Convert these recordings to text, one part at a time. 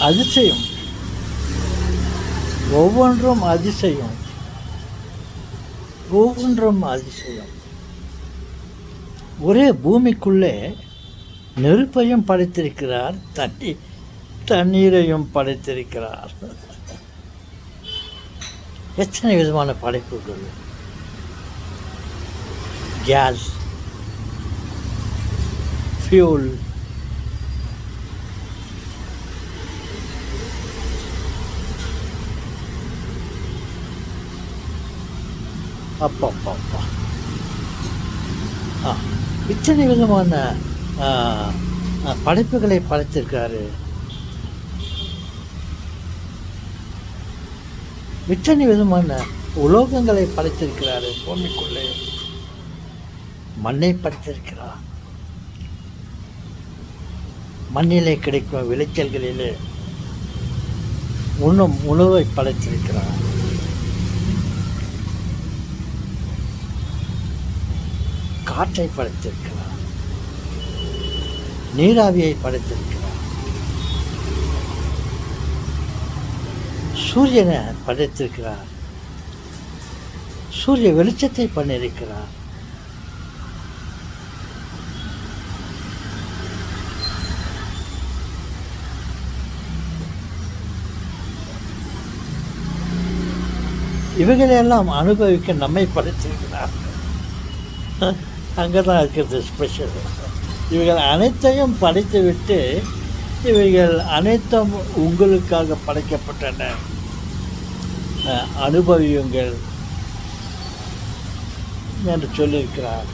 அதிசயம், ஒவ்வொன்றும் அதிசயம், ஒவ்வொன்றும் அதிசயம். ஒரே பூமிக்குள்ளே நெருப்பையும் படைத்திருக்கிறார், தண்ணீரையும் படைத்திருக்கிறார். எத்தனை விதமான படைப்புகள்! கேஸ், ஃபியூல், அப்பா இத்தனை விதமான படைப்புகளை படைத்திருக்காரு. இத்தனை விதமான உலோகங்களை படைத்திருக்கிறாரு. பூமிக்குள்ளே மண்ணை படைத்திருக்கிறார். மண்ணிலே கிடைக்கும் விளைச்சல்களிலே உண்ணும் உணவை படைத்திருக்கிறார். காற்றை படைத்திருக்கிறார். நீராவியை படைத்திருக்கிறார். சூரியனை படைத்திருக்கிறார். சூரிய வெளிச்சத்தை பண்ணியிருக்கிறார். இவைகளெல்லாம் அனுபவிக்க நம்மை படைத்திருக்கிறார். அங்கே தான் இருக்கிறது ஸ்பெஷல். இவைகள் அனைத்தையும் படைத்துவிட்டு இவைகள் அனைத்தும் உங்களுக்காக படைக்கப்பட்டன, அனுபவியுங்கள் என்று சொல்லியிருக்கிறார்.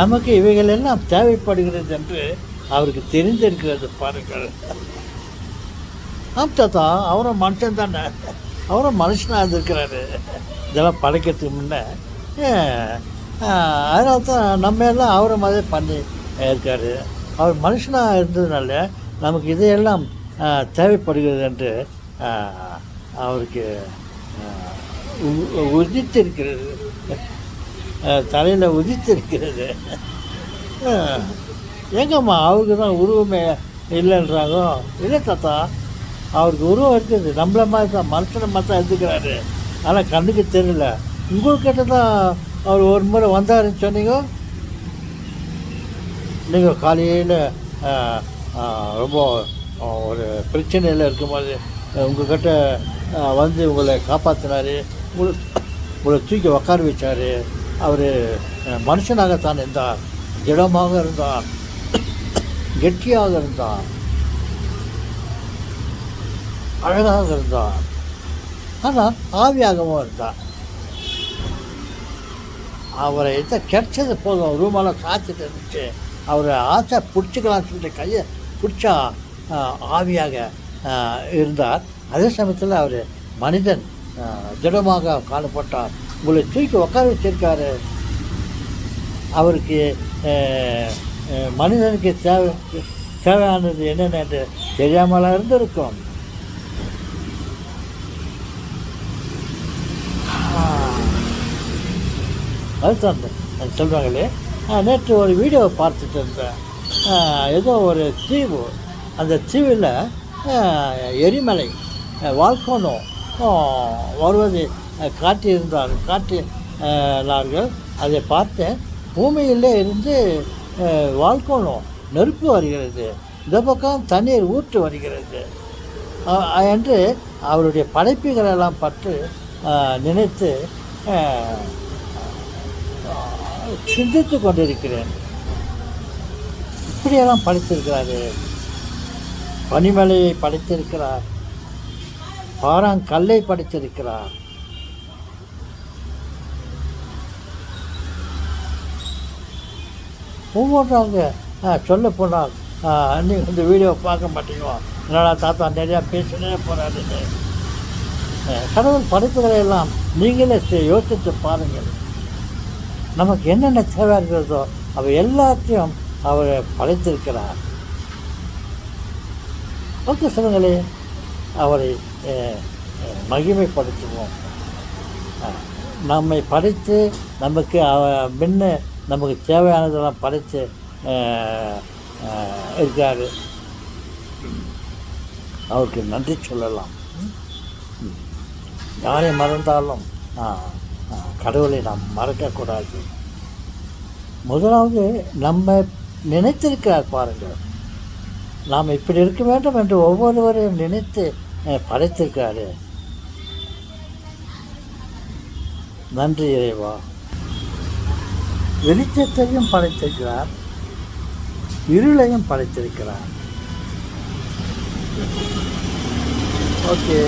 நமக்கு இவைகள் எல்லாம் தேவைப்படுகிறது என்று அவருக்கு தெரிந்திருக்கிறது. பாருங்கள், தாத்தா அவரும் மனுஷன் தானே, அவரும் மனுஷனாக இருந்திருக்கிறாரு இதெல்லாம் படைக்கிறதுக்கு முன்னே. அதனால தான் நம்ம எல்லாம் அவரை மாதிரி பண்ணி இருக்காரு. அவர் மனுஷனாக இருந்ததுனால நமக்கு இதையெல்லாம் தேவைப்படுகிறது என்று அவருக்கு உதித்திருக்கிறது, தலையில் உதித்திருக்கிறது. எங்கம்மா அவருக்கு தான் உருவமே இல்லைன்றாங்க. இல்லை தாத்தா, அவருக்கு உருவம் இருக்குது, நம்மள மாதிரி தான், மனுஷனை மாதிரி தான் எடுத்துக்கிறாரு. ஆனால் கண்ணுக்கு தெரியல. உங்கள்கிட்ட தான் அவர் ஒரு முறை வந்தாருன்னு சொன்னீங்க. நீங்கள் காலையில் ரொம்ப ஒரு பிரச்சனையில் இருக்கும்போது உங்கள்கிட்ட வந்து உங்களை காப்பாற்றினார், உங்களை தூக்கி உட்கார வச்சார். அவர் மனுஷனாகத்தான் இருந்தார், திடமாக இருந்தார், கெட்டியாக இருந்தார், அழகாக இருந்தார். ஆனால் ஆவியாகவும் இருந்தார். அவரை எதை கிடைச்சது போதும், ரூமெல்லாம் காய்ச்சிட்டு இருந்துச்சு, அவரை ஆசை பிடிச்சிக்கலான்னு சொல்லிட்டு கையை பிடிச்சா ஆவியாக இருந்தார். அதே சமயத்தில் அவர் மனிதன் திடமாக காணப்பட்டார். உங்களை தூக்கி உட்கார வச்சிருக்காரு. அவருக்கு மனிதனுக்கு தேவையானது என்னென்னு தெரியாமலாம் இருந்திருக்கும். அதுதான் சொல்கிறாங்களே. நேற்று ஒரு வீடியோவை பார்த்துட்டு இருந்தேன். ஏதோ ஒரு தீவு, அந்த தீவில் எரிமலை வால்கோனோ வருவதை காட்டினார்கள். அதை பார்த்தேன். பூமியிலே இருந்து வால்கோனோ நெருப்பு வருகிறது, இந்த பக்கம் தண்ணீர் ஊற்று வருகிறது என்று அவருடைய படைப்புகளெல்லாம் பற்றி நினைத்து சிந்தித்து கொண்டிருக்கிறேன். இப்படியெல்லாம் படைத்திருக்கிறாரு. பனிமலையை படைத்திருக்கிறார், பாறாங்கல்லை படைத்திருக்கிறார். ஒவ்வொன்றாக சொல்ல போனால் நீங்கள் இந்த வீடியோவை பார்க்க மாட்டீங்களோ, என்னடா தாத்தா நிறையா பேசினே போகிறாரு. கடவுள் படைப்புகளை எல்லாம் நீங்களே யோசித்து பாருங்கள். நமக்கு என்னென்ன தேவை இருக்கிறதோ அவை எல்லாத்தையும் அவர் படைத்திருக்கிறார். ஓகே சொல்லுங்களே, அவரை மகிமைப்படுத்துவோம். நம்மை படைத்து நமக்கு முன்ன நமக்கு தேவையானதெல்லாம் படைத்து இருக்கார். அவருக்கு நன்றி சொல்லலாம். யாரை மறந்தாலும் கடவுளை நாம் மறக்கக்கூடாது. முதலாவது நம்ம நினைத்திருக்கிறார் பாருங்கள், நாம் இப்படி இருக்க வேண்டும் என்று ஒவ்வொருவரையும் நினைத்து படைத்திருக்காரு. நன்றி இறைவா. வெளிச்சத்தையும் படைத்திருக்கிறார், இருளையும் படைத்திருக்கிறார். ஓகே.